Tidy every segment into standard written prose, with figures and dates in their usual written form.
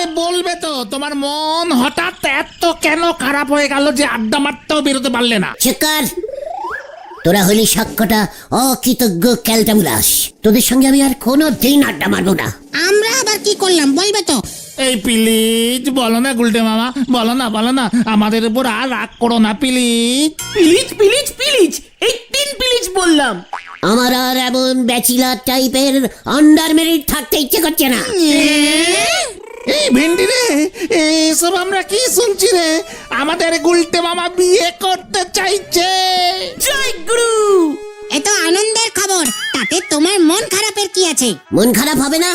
আরে বলবে তো, তোমার মন হঠাৎ এত কেন খারাপ হয়ে গেল যে আড্ডা মারতেও বেরোতে পারলে না? চেকার, তোরা হলি সবকটা অকৃতজ্ঞ ক্যালটাবুলাস। তোদের সঙ্গে আমি আর কোনো দিন আড্ডা মারবো না। আমরা আবার কি করলাম বলবে তো? এই প্লিজ বলো না গুলটে মামা, বলো না আমাদের উপর আর রাগ করো না প্লিজ। প্লিজ প্লিজ প্লিজ, এই 3 প্লিজ বললাম। আমার আর এমন ব্যাচিলার টাইপের আন্ডার মেরিট থাকতে ইচ্ছে করছে না। এই ভেন্ডি রে, এসব আমরা কি শুনছি রে? আমাদের গুলটে মামা বিয়ে করতে চাইছে। জয় গুরু। এত আনন্দের খবর, তাতে তোমার মন খারাপের কি আছে? মন খারাপ হবে না?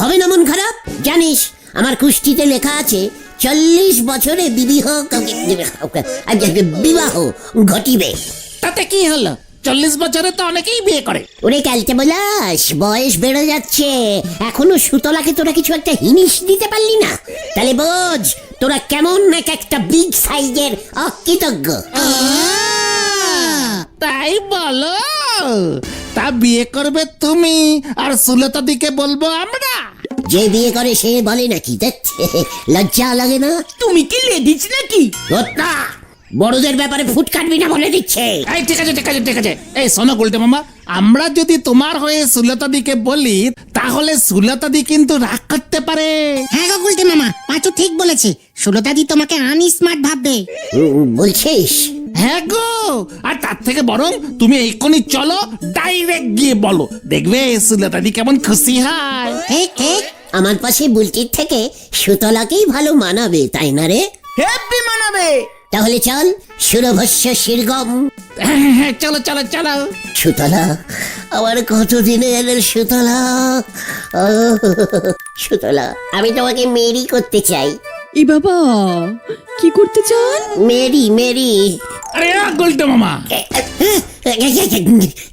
হবে না মন খারাপ? জানিস আমার কুষ্টিতে লেখা আছে 40 বছরে বিবাহ ঘটিবে। তাতে কি হলো? 40 বছরে তো অনেকেই বিয়ে করে। ওরে ক্যালটে বলাস, বয়স বেড়ে যাচ্ছে, এখনো সুতলাকে তোরা কিছু একটা হিনিস দিতে পারলি না। তাহলে বোঝ তোরা কেমন এক একটা বিগ সাইজের অকৃতজ্ঞ। তাই বলো? তা বিয়ে করবে তুমি আর সুলতা দিকে বলবো আমরা? যে বিয়ে করে সে বলে নাকি? লজ্জা লাগে না? তুমি কি লেডিস নাকি? না, বড়দের ব্যাপারে ফুট কাটবি না বলে দিচ্ছে। এই ঠিক আছে। এই শোনো গুলটে মামা, আমরা যদি তোমার হয়ে সুলতা দিকে বলি তাহলে সুলতা দি কিন্তু রাগ করতে পারে। হ্যাঁ গো গুলটে মামা, পাঁচু ঠিক বলেছে। সুলতা দি তোমাকে আনস্মার্ট ভাববে। বলছিস? হ্যাঁ গো, আর তার থেকে বরং তুমি এক্ষুনি চলো, ডাইরেক্ট গিয়ে বলো, দেখবে সুলতা দি কেমন খুশি হয়। ঠিক ঠিক। আমার পাশে বুলটির থেকে সুতলাকেই ভালো মানাবে, তাই না রে? হ্যাপি মানাবে। তাহলে চল, সুরভস্য শিরগম। হ্যাঁ, চলো। সুতলা, আমার কতদিনের সুতলা, সুতলা, আমি তোমাকে মেরি করতে চাই। ই বাবা, কি করতে চান? মেরি। আরে গুলটে মামা,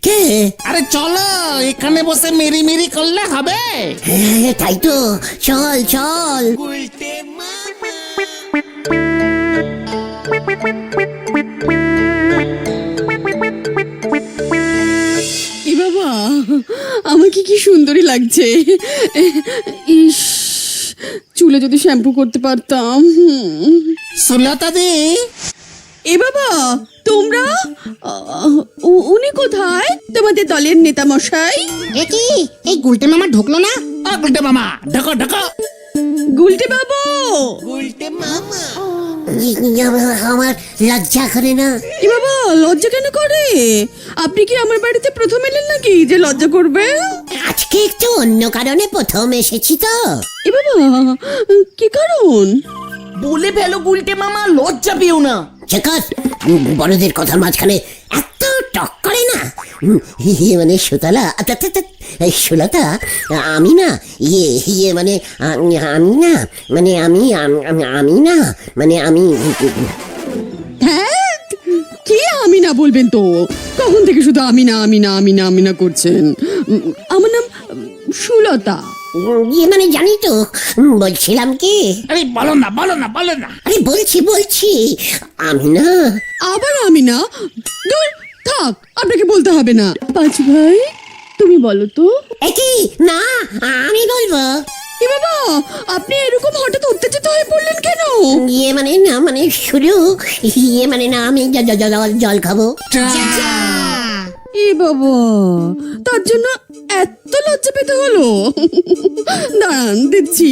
কে? আরে চলো, এখানে বসে মেরি করলে হবে? তাই তো, চল। ই বাবা, আমাকে কি সুন্দরী লাগছে। ইস, চুলে যদি শ্যাম্পু করতে পারতাম। সুলতা দি, এ বাবা, তোমরা? উনি কোথায়? তোমাদের দলের নেতা মশাই? এ কি, এই গুলটে মামা ঢুকলো না? গুলটে মামা, ঢোকো। গুলটে বাবু। আমার লজ্জা করে না? এ বাবা, লজ্জা কেন করে? আপনি কি আমার বাড়িতে প্রথম এলেন নাকি যে লজ্জা করবে? আজকে একটু অন্য কারণে প্রথম এসেছি তো। এ বাবা, কি কারণ? বলে ফেলো গুলটে মামা, লজ্জা পেও না। চেকার, বড়দের কথার মাঝখানে এত টক করে না। মানে সুতলা, সুলতা, আমি না মানে আমি না মানে আমি হ্যাঁ, কি আমি না বলবেন তো? কখন থেকে শুধু আমি না করছেন? আমার নাম সুলতা। মানে জানি তো, বলছিলাম কি। আরে বলো না। আরে বলছি আমি না। আবার আমি না? দূর থাক, আপনাকে বলতে হবে না। পাঁচু ভাই, তুমি বলো তো। একই না, আমি বলবো। এ বাবা, আপনি এরকম হঠাৎ উত্তেজিত হয়ে পড়লেন কেন? মানে না, মানে শুরু মানে না, আমি জল খাবো। এ বাবা, তার জন্য এত লজ্জা পেতে হলো? দাঁড়ান, দিচ্ছি।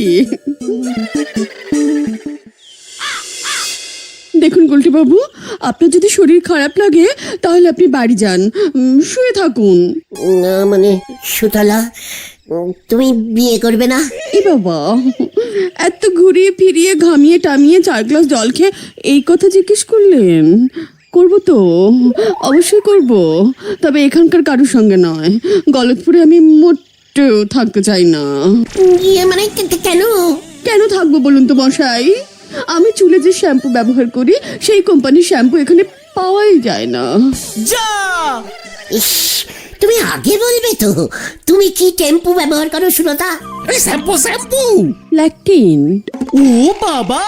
দেখুন গুলটি বাবু, আপনার যদি শরীর খারাপ লাগে তাহলে আপনি বাড়ি যান, শুয়ে থাকুন। না মানে সুতলা, তুমি বিয়ে করবে না? এ বাবা, এত ঘুরিয়ে ফিরিয়ে ঘামিয়ে টামিয়ে 4 গ্লাস জল খেয়ে এই কথা জিজ্ঞেস করলেন? করবো তো, অবশ্যই করব, তবে এখানকার কারোর সঙ্গে নয়। গলতপুরে আমি মোটেও থাকতে চাই না। মানে কেন? কেন থাকবো বলুন তো মশাই? আমি চুলে যে শ্যাম্পু ব্যবহার করি সেই কোম্পানির শ্যাম্পু এখানে পাওয়াই যায় না। যা, ইস, তুমি আগে বলবে তো। তুমি কি টেম্পু ব্যবহার করো সুলতা? এই শ্যাম্পু ল্যাকটিন। ও বাবা,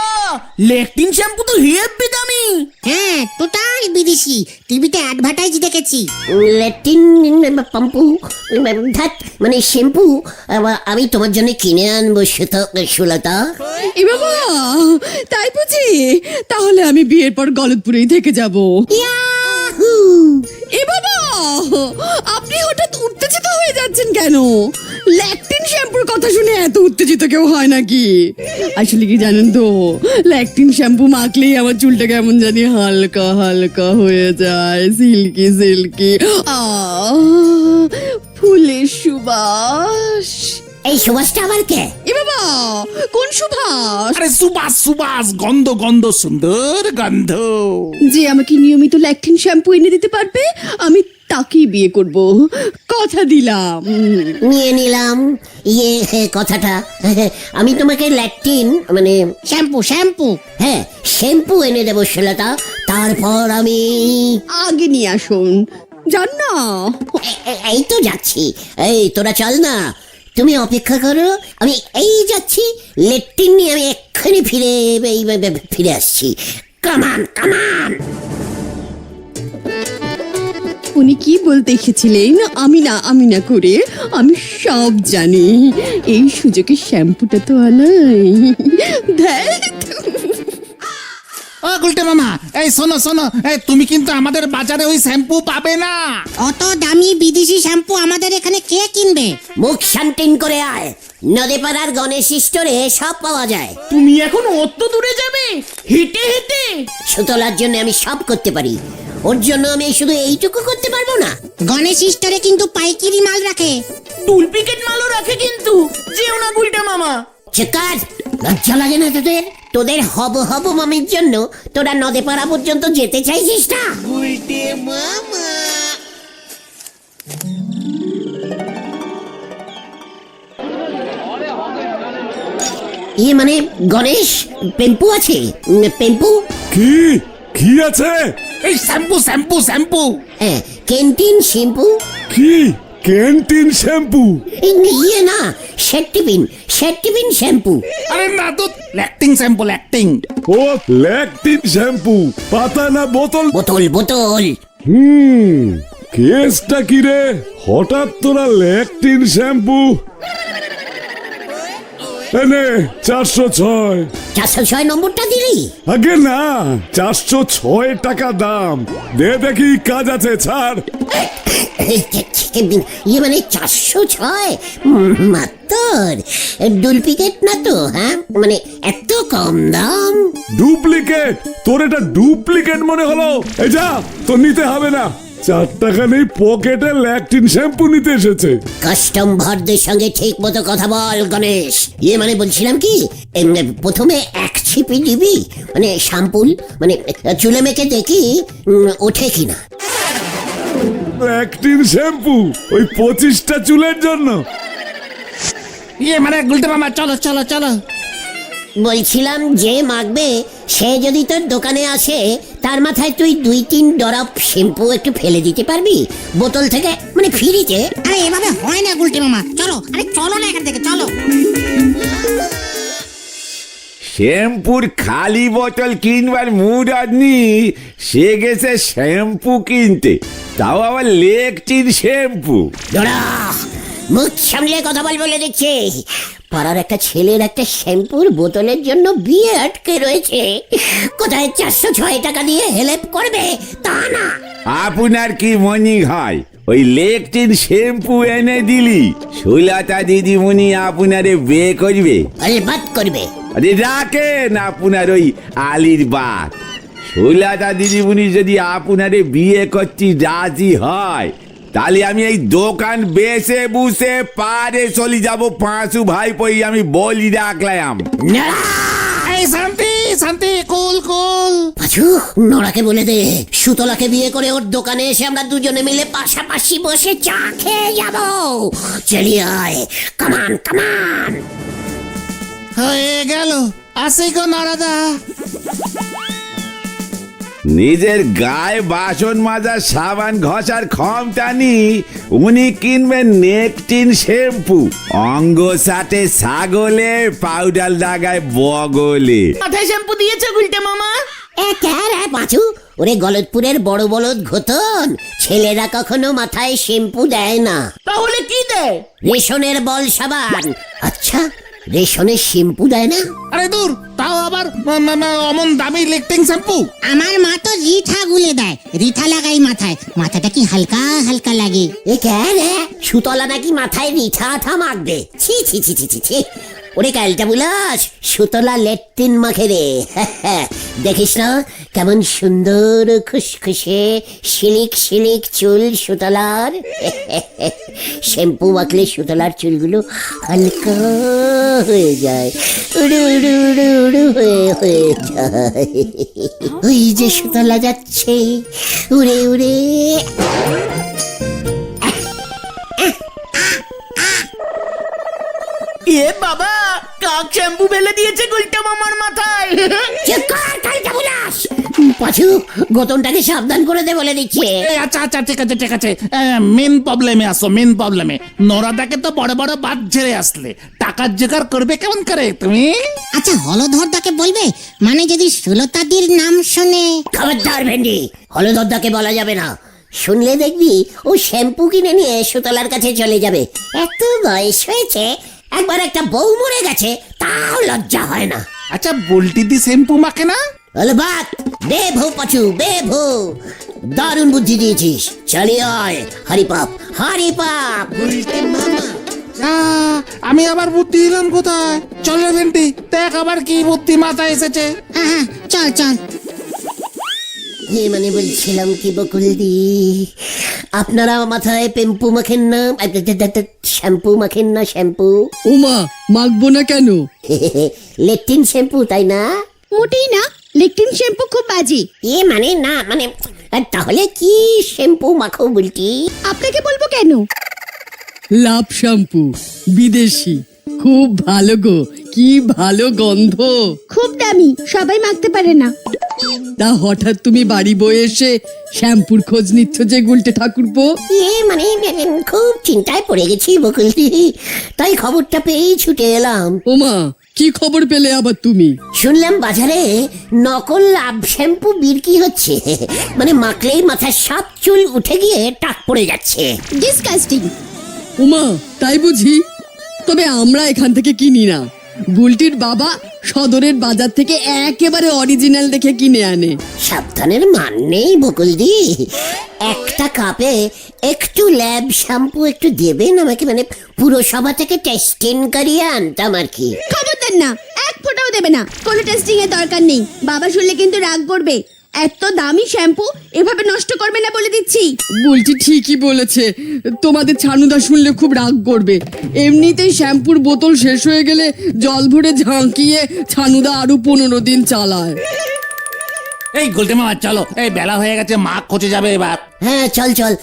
লেকটিন শ্যাম্পু তো হেব্বি দামি। হ্যাঁ টোটাল বিদেশি, টিভিতে অ্যাডভার্টাইজ দেখেছি। ল্যাটিন পাম্পু ধ্যাৎ, মানে শ্যাম্পু আমি তোমার জন্য কিনে আনবো সুলতা। এ বাবা, তাই বুঝি? তাহলে আমি বিয়ের পর গলতপুরেই থেকে যাব। ইয়াহু! এ বাবা, আপনি হঠাৎ উত্তেজিত হয়ে যাচ্ছেন কেন? ল্যাকটিন শ্যাম্পুর কথা শুনে এত উত্তেজিত কেউ হয় নাকি? আসলে কি জানেন তো, ল্যাকটিন শ্যাম্পু মাখলেই আমার চুলটা কেমন জানি হালকা হালকা হয়ে যায়, সিল্কি সিল্কি, ফুলের সুবাস। এই সুবাসটা আবার কে? এ বাবা, কোন সুবাস? আরে সুবাস সুবাস, গন্ধ গন্ধ, সুন্দর গন্ধ। যে আমাকে নিয়মিত ল্যাকটিন শ্যাম্পু এনে দিতে পারবে, আমি তাকেই বিয়ে করব, কথা দিলাম। নিয়ে নিলাম কথাটা। আমি তোমাকে ল্যাকটিন মানে শ্যাম্পু শ্যাম্পু হ্যাঁ শ্যাম্পু এনে দেবো সুলতা। তারপর আমি আগে নিয়ে আসুন, যান না। এই তো যাচ্ছি। এই তোরা চল না, তুমি অপেক্ষা করো, আমি এই যাচ্ছি। ল্যাকটিন নিয়ে আমি এক্ষুনি ফিরে আসছি। কামান কামান। উনি কি বলতে এসেছিলেন আমি না করে আমি সব জানি। এই সুযোগে শ্যাম্পুটা তো আনাই। ধ্যাৎ। ও গুলটে মামা, এই শোনো শোনো, এই তুমি কিন্তু আমাদের বাজারে ওই শ্যাম্পু পাবে না। অত দামি বিদেশি শ্যাম্পু আমাদের এখানে কে কিনবে? মুখ শান্তিন করে আয়, নদীপাড়ার গণেশ স্টোরে সব পাওয়া যায়। তুমি এখন অত দূরে যাবে হেঁটে হেঁটে? সুতলার জন্য আমি সব করতে পারি, ওর জন্য আমি শুধু এইটুকু করতে পারবো না? গণেশ স্টোরে কিন্তু পাইকারি মাল রাখে। ডুপ্লিকেট মালও রাখে কিন্তু, যেও না গুলটা মামা। চিকার, লজ্জা লাগে না তোদের? তোদের হব হব মামির জন্য তোরা নদীপাড়া পর্যন্ত যেতে চাইছিস না? মানে গণেশ, পেম্পু আছে? পেম্পু কি কি আছে? এই শ্যাম্পু শ্যাম্পু শ্যাম্পু। হ্যাঁ, ক্যান্টিন শ্যাম্পু। কি ক্যান্টিন শ্যাম্পু? ইয়ে না, শেটটিপিন শ্যাম্পু। আরে না তো, ল্যাকটিং শ্যাম্পু, ল্যাকটিং। ও ল্যাকটিন শ্যাম্পু, পাতা না বোতল? বোতল বোতল। কেসটা কি রে? হঠাৎ তোরা ল্যাকটিন শ্যাম্পু? এনে 406। 406 নম্বরটা দিলি? আগে না, 406 টাকা দাম। দে দেখি কাজ আছে, ছাড়। ইয়ে মানে 406 মাত্র? ডুপ্লিকেট না তো? হ্যাঁ, মানে এত কম দাম? ডুপ্লিকেট? তোর এটা ডুপ্লিকেট মনে হলো? এই যা, তোর নিতে হবে না। 4 টাকা নেই পকেটে, ল্যাকটিন শ্যাম্পু নিতে এসেছে। কাস্টম ভারদের সঙ্গে ঠিক মতো কথা বল গণেশ। ইয়ে মানে বলছিলাম কি, প্রথমে এক ছিপি দিবি, মানে শ্যাম্পুল, মানে চুলে মেখে দেখি ওঠে কিনা। ল্যাকটিন শ্যাম্পু ওই 25টা চুলের জন্য? ইয়ে মানে গুলটে মামা, চলো চলো চলো। বলছিলাম যে মাখবে সে যদি তোর দোকানে আসে, তার মাথায় তুই 2-3 ড্রপ শ্যাম্পু একটু ফেলে দিতে পারবি বোতল থেকে, মানে ফ্রিতে। আরে এভাবে হয় না গুলটে মামা, চলো, আরে চলো না এখান থেকে, চলো। শ্যাম্পুর খালি বোতল কিনবার মুড আদনি, সে গেছে শ্যাম্পু কিনতে, তাও আবার লেকটিন শ্যাম্পু। ডোরা, মুখ সামলে কথা বল বলে দিচ্ছে। পাড়ার একটা ছেলের একটা শ্যাম্পুর বোতলের জন্য বিয়ে আটকে রয়েছে, কোথায় 406 টাকা দিয়ে হেল্প করবে তা না। আপনার কি মনে হয় ওই লেকটিন শ্যাম্পু এনে দিলি সুলতা দিদিমণি আপনারে বিয়ে করবে? আলবাত করবে। আরে রাখেন আপনার ওই আলির বাত। সুলতা দিদিমণি যদি আপনারে বিয়ে করতে রাজি হয়, তাহলে আমি এই দোকান বেসে বুসে পারে চলে যাব। পাঁচু ভাই পই আমি বলি রাখলাম। না, এই শান্তি শান্তি, কুল কুল। পাঁচু, নোরাকে বলে দে সুতলাকে বিয়ে করে ওর দোকানে এসে আমরা দুজনে মিলে পাশাপাশি বসে চা খেয়ে যাব। চলিয়ে আয়, কামান কামান। হয়ে গেল, আসি গো নরাদা। নিজের গায়ে বাসন মাজার সাবান ঘষার ক্ষমতানি উনি কিনবেন নেকটিন শ্যাম্পু। অঙ্গ সাথে ছাগলে, পাউডার লাগায় বগলে। মাথায় শ্যাম্পু দিয়েছে গুলটা মামা? পাঁচু, ওরে গলতপুরের বড় বলদ ঘোতন, ছেলেরা কখনো মাথায় শ্যাম্পু দেয় না, তাহলে কি দেয়? রেশনের বল সাবান। আচ্ছা, রেশনের শ্যাম্পু দেয় না? আরে দূর, তাও আবার অমন দামি লেকটিং শ্যাম্পু। আমার মা তো রিঠা গুলে দেয়, রিঠা লাগাই মাথায়, মাথাটা কি হালকা হালকা লাগে। এ কেন সুতলা নাকি মাথায় রিঠা আঠা মাখবে? ছি ছি ছি ছি ছি ছি। ওরে ক্যালটা বুলাস, সুতলা লেট্রিন মাখে রে। দেখিস না কেমন সুন্দর খুশখুশে শিলিক শিলিক চুল সুতলার। শ্যাম্পু মাখলে সুতলার চুলগুলো হালকা হয়ে যায়, উড়ু উড়ু উড়ু উড়ু হয়ে যায়। ওই যে সুতলা যাচ্ছে উড়ে উড়ে। এ বাবা, কাক শ্যাম্পু ফেলে দিয়েছে গুলটে মামার মাথায়। পাঁচু, গতনটাকে সাবধান করে দে বলে দিচ্ছে। এই আচ্ছা আচ্ছা, ঠিক আছে ঠিক আছে, মেন প্রবলেমে আসো, মেন প্রবলেমে। নরাদাকে তো বড় বড় বাদ ঝেড়ে আসলে, টাকার জোগাড় করবে কেমন করে তুমি? আচ্ছা হলধরদাকে বলবে, মানে যদি সুলতাদির নাম শুনে। খবরদার ভেন্ডি, হলদরদাকে বলা যাবে না। শুনলে দেখবি ও শ্যাম্পু কিনে নিয়ে সুতলার কাছে চলে যাবে। এত বয়স হয়েছে, একবার একটা বউ মরে গেছে, তাও লজ্জা হয় না। আচ্ছা বল্টি দি শ্যাম্পু মাখে না? অলবাত বেভু পাচু বেভু, দারুণ বুদ্ধি দিয়েছিস। চালিয়ে আয়, হরিপাপ হরিপাপ। আমি আবার বুদ্ধি দিলাম কোথায়? চল রে ভেন্টি, দেখ আবার কি বুদ্ধি মাথায় এসেছে। হ্যাঁ চল চল। মানে বলছিলাম কি বকুলদি, আপনারা মাথায় পেম্পু মাখেন না, শ্যাম্পু মাখেন না? শ্যাম্পু ওমা, মাখবো না কেন? লেট্রিন শ্যাম্পু, তাই না? মোটেই না, লেকটিন শ্যাম্পু খুব বাজে। মানে না মানে, তাহলে কি শ্যাম্পু মাখো বলটি? আপনাকে বলবো কেন? লাভ শ্যাম্পু, বিদেশি, খুব ভালো গো, কি ভালো গন্ধ। খুব দামি, সবাই মাখতে পারে না। তা হঠাৎ তুমি বাড়ি বয়ে এসে শ্যাম্পুর খোঁজ নিচ্ছ যে গুলটে ঠাকুরপো? মানে খুব চিন্তায় পড়ে গেছি বকুলদি, তাই খবরটা পেয়েই ছুটে এলাম। ওমা, কি খবর পেলে আবার তুমি? শুনলাম বাজারে নকল লাভ শ্যাম্পু বিক্রি হচ্ছে, মানে মাখলেই মাথার সব চুল উঠে গিয়ে টাক পড়ে যাচ্ছে। ডিসকাস্টিং। ওমা, তাই বুঝি? তবে আমরা এখান থেকে কিনি না, বুলটির বাবা সদরের বাজার থেকে একেবারে অরিজিনাল দেখে কিনে আনে। সাবধানের মান নেই বকুলদি, একটা কাপে একটু ল্যাব শ্যাম্পু একটু দেবেন আমাকে, মানে পুরসভা থেকে টেস্টিং করিয়ে আনতাম আর কি। খবরদার না, এক ফোঁটাও দেবে না, কোনো টেস্টিং এর দরকার নেই। বাবা শুনলে কিন্তু রাগ করবে। এত দামি শ্যাম্পু এভাবে নষ্ট করবে না বলে দিচ্ছি। বুলটি ঠিকই বলেছে, তোমাদের ছানুদা শুনলে খুব রাগ করবে। এমনিতেই শ্যাম্পুর বোতল শেষ হয়ে গেলে জল ভরে ঝাঁকিয়ে ছানুদা আরো 15 দিন চালায়। এই গুলটে মামা চলো, এই বেলা হয়ে গেছে, মা খোঁজে যাবে এবার। হ্যাঁ চল চল,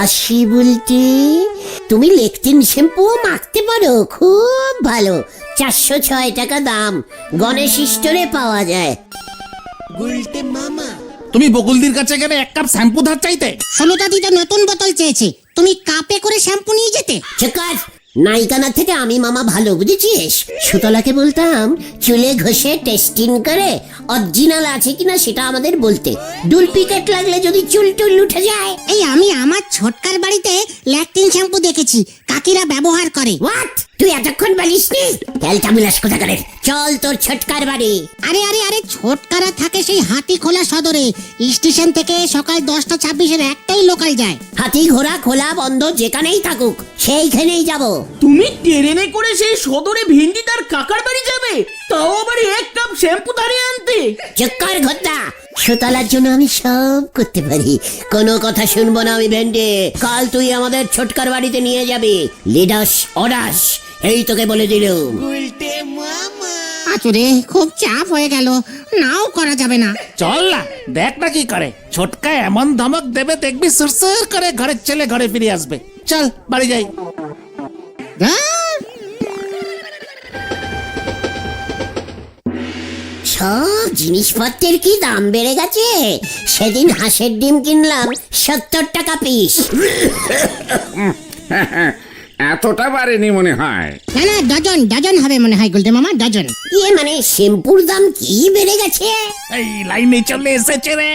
আসি বলটি। তুমি লেকটিন শ্যাম্পু মাখতে পারো, খুব ভালো, 406 টাকা দাম, গণেশ স্টোরে পাওয়া যায়। তুমি বকুলদির কাছে গেলে এক কাপ শ্যাম্পু ধার চাইতে? সুলতাদি তো নতুন বোতল চেয়েছে, তুমি কাপে করে শ্যাম্পু নিয়ে যেতে। চেকার, নাইকানা থেকে আমি মামা ভালো, বুঝেছিস? সুতলাকে বলতাম চুলে ঘষে টেস্টিং করে অরিজিনাল আছে কিনা সেটা আমাদের বলতে, ডুপ্লিকেট লাগলে যদি চুল টুল উঠে যায়। এই আমি আমার ছোটকার বাড়িতে ল্যাকটিন শ্যাম্পু দেখেছি, কাকিরা ব্যবহার করে। হোয়াট, তুই এতক্ষণ বলিসনি? খেলটা বিলাস কোথাকারে, চল তোর ছোটকার বাড়ি। আরে আরে আরে, ছোটকারা থাকে সেই হাতি খোলা সদরে, স্টেশন থেকে সকাল 10টা 26-এর একটাই লোকাল যায়। হাতি ঘোড়া খোলা বন্ধ যেখানেই থাকুক সেইখানেই যাব। তুমি ট্রেনে করে সেই সদরে ভেন্ডি তার কাকার বাড়ি যাবে, তাও আবার এক কাপ শ্যাম্পু ধারে আনতে? চক্কর ঘটনা, সুতলার জন্য আমি সব করতে পারি, কোনো কথা শুনবো না আমি ভেন্ডে। কাল তুই আমাদের ছোটকার বাড়িতে নিয়ে যাবি, লিডাস অডাস, এই তোকে বলে দিলুম। আচুরে, খুব চাপ হয়ে গেল, নাও করা যাবে না। চল না, দেখ না কি করে। ছোটকা এমন ধমক দেবে দেখবি, সুরসুর করে ঘরের ছেলে ঘরে ফিরে আসবে। চল বাড়ি যাই। ধ্যার, সব জিনিসপত্রের কি দাম বেড়ে গেছে। সেদিন হাঁসের ডিম কিনলাম 70 টাকা পিস। এতটা বাড়েনি মনে হয়। না না, ডজন ডজন হবে মনে হয় গুলটে মামা, ডজন। মানে শ্যাম্পুর দাম কি বেড়ে গেছে? এই লাইনে চলে এসেছে রে।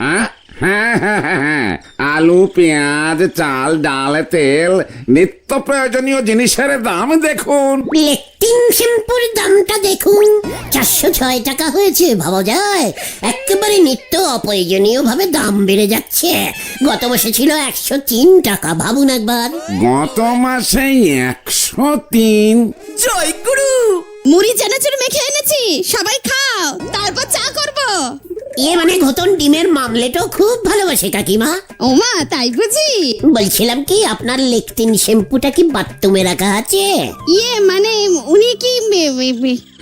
হ্যাঁ হ্যাঁ হ্যাঁ হ্যাঁ হ্যাঁ, আলু পেঁয়াজ চাল ডাল তেল নিত্য প্রয়োজনীয় জিনিসের দাম দেখুন। লেকটিন শ্যাম্পুর দামটা দেখুন, 406 টাকা হয়েছে। ভাবা যায়, একেবারে নিত্য অপ্রয়োজনীয় ভাবে দাম বেড়ে যাচ্ছে। গত মাসে ছিল 103 টাকা, ভাবুন একবার। গত মাসে 103? জয় গুরু। মুড়ি চানাচুর মেখে এনেছি, সবাই খাও, তারপর চা করব। মানে ঘটন ডিমের মামলেটও খুব ভালোবাসে কাকিমা। ওমা, তাই বুঝি? বলছিলাম কি, আপনার লেকটিন শ্যাম্পুটা কি বাথরুমে রাখা আছে? মানে উনি কি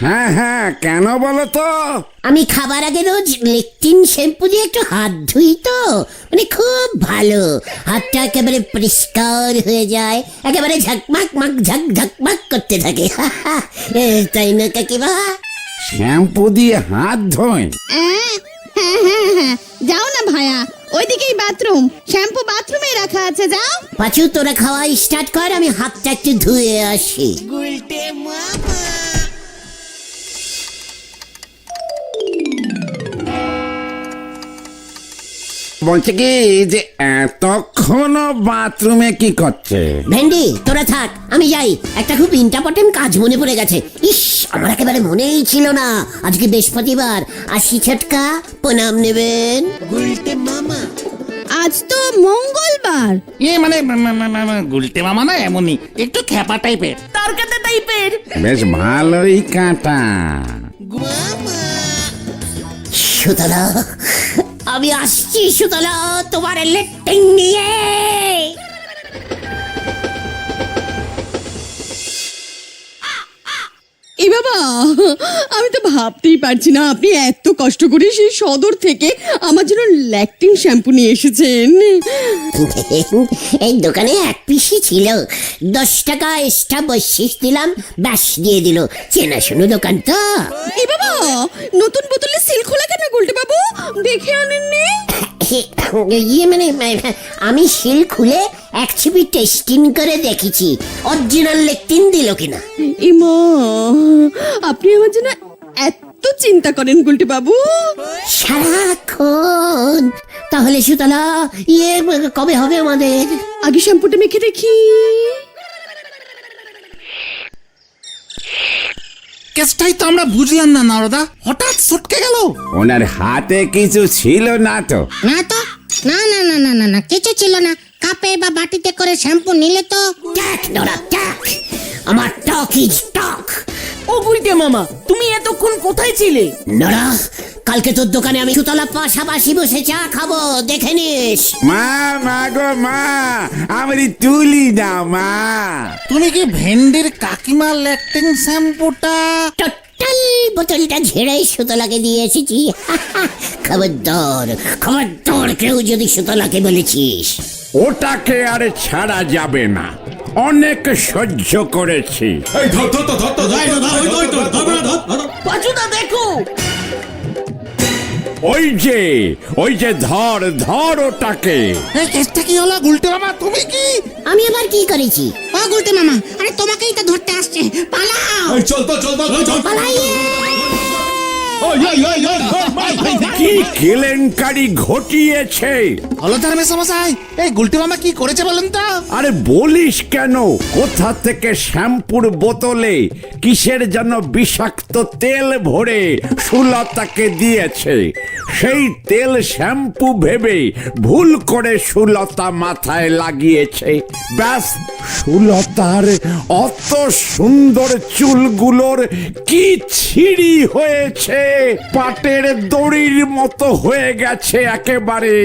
হ্যাঁ হ্যাঁ, কেন বলো তো? আমি খাবার আগে রোজ লেকটিন শ্যাম্পু দিয়ে একটু হাত ধুই তো, মানে খুব ভালো, হাতটা একেবারে পরিষ্কার হয়ে যায়, একেবারে ঝকমাক মাক ঝক ঝকমাক করতে থাকে। তাই না কাকিমা? শ্যাম্পু দিয়ে হাত ধোয়? হ্যাঁ হ্যাঁ হ্যাঁ, যাও না ভায়া, ওইদিকেই বাথরুম, শ্যাম্পু বাথরুমে রাখা আছে, যাও। পাঁচু, তোরা খাওয়া স্টার্ট কর, আমি হাতটা একটু ধুয়ে আসি। বলছে কি যে এতক্ষণ বাথরুমে কি করছে? ভেন্ডি, তোরা থাক, আমি যাই, একটা খুব ইম্পর্টেন্ট কাজ মনে পড়ে গেছে। ইস, আমার একেবারে মনেই ছিল না। আজকে বৃহস্পতিবার, আসি ছটকা, প্রণাম নেবেন। আজ তো মঙ্গলবার। মানে গুলটে মামা না এমনই একটু খ্যাপা টাইপের। তার কাছে টাইপের। বেশ ভালোই কাটা। সুতলা, আমি আসছি সুতলা, তোমার লেট্টিং নিয়ে। এ বাবা, আমি তো ভাবতেই পারছি না আপনি এত কষ্ট করে সেই সদর থেকে আমার জন্য ল্যাকটিন শ্যাম্পু নিয়ে এসেছেন। এই দোকানে এক পিসি ছিল, 10 টাকা এক্সট্রা বসিস দিলাম, ব্যাস দিয়ে দিল। চেনাশুনো দোকান তো। এ বাবা, নতুন বোতলে সিল খোলা কেন গুলটে বাবু? দেখে আনেননি? মানে আমি সিল খুলে এক ছিপি টেস্টিং করে দেখেছি অরিজিনাল লেকটিন দিল কিনা। ইমা, আপনি আমার জন্য এত চিন্তা করেন গুলটে বাবু? সারাক্ষণ। তাহলে সুতলা, কবে হবে আমাদের? আগে শ্যাম্পুটা মেখে দেখি। কেসটাই তো আমরা বুঝলাম না নারদা, হঠাৎ সটকে গেল। ওনার হাতে কিছু ছিল না তো? না তো, না না না না না না, কিছু ছিল না। কাপে বা বাটিতে করে শ্যাম্পু নিলে তো। ট্যাক নোরা ট্যাক, আমার টক ইজ টক। ও গুলটে মামা, তুমি এতক্ষণ কোথায় ছিলে? নোরা, কালকে তোর দোকানে আমি সুতলা পাশাপাশি বসে চা খাবো, দেখে নিস। মা, মা গো মা, আমারই তুলি দাও মা। তুমি কি ভেন্ডির কাকিমা ল্যাকটিং শ্যাম্পুটা? টোটাল বোতলটা ঝেড়ে সুতলাকে দিয়ে এসেছি। খবরদার, খবরদার, কেউ যদি সুতলাকে বলেছিস। ওটাকে আর ছাড়া যাবে না, অনেক সহ্য করেছি। পাচুদা দেখো। ওই যে ধর ধর ওটাকে। এই কেসটা কি হলো গুলটে মামা? তুমি কি? আমি আবার কি করেছি? ও গুলটে মামা, আরে তোমাকেই তো ধরতে আসছে, পালাও। পালাইয়ে! কি কেলেঙ্কারি ঘটিয়েছে? হলদার মেসামশাই, এই গুলটে মামা কি করেছে বলেন তো? আরে বলিস কেন, কোথা থেকে শ্যাম্পুর বোতলে কিসের জন্য বিষাক্ত তেল ভরে সুলতাকে দিয়েছে। সেই তেল শ্যাম্পু ভেবে ভুল করে সুলতা মাথায় লাগিয়েছে। ব্যাস, সুলতার অত সুন্দর চুলগুলোর কি ছিঁড়ি হয়েছে, পাটের দড়ির মতো হয়ে গেছে একেবারে।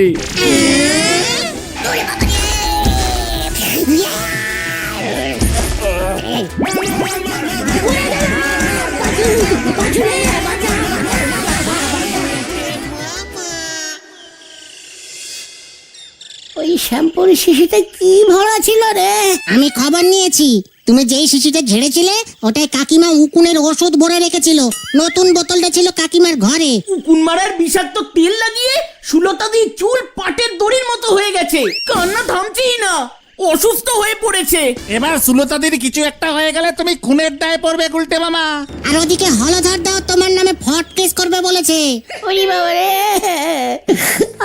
ওই শ্যাম্পুর শিশিতে কি ভরা ছিল রে? আমি খবর নিয়েছি, তুমি যেই শিশিটা ঝেড়েছিলে ওটাই কাকিমা উকুনের ওষুধ ভরে রেখেছিল। নতুন বোতলটা ছিল কাকিমার ঘরে। উকুন মারার বিষাক্ত তেল লাগিয়ে সুলতা দিয়ে চুল পাটের দড়ির মতো হয়ে গেছে। কান্না থামছেই না। অসুস্থ হয়ে পড়েছে। এবার সুলতাদির কিছু একটা হয়ে গেলে তুমি খুনের দায়ে পড়বে গুলটে মামা। আর ওদিকে হলধর দাও তোমার নামে ফট কেস করবে বলেছে। ওরে বাবা রে,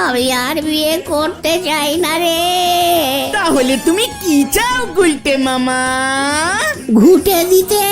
আমি আর বিয়ে করতে চাই না রে। তাহলে তুমি কি চাও গুলটে মামা? ঘুটে দিতে।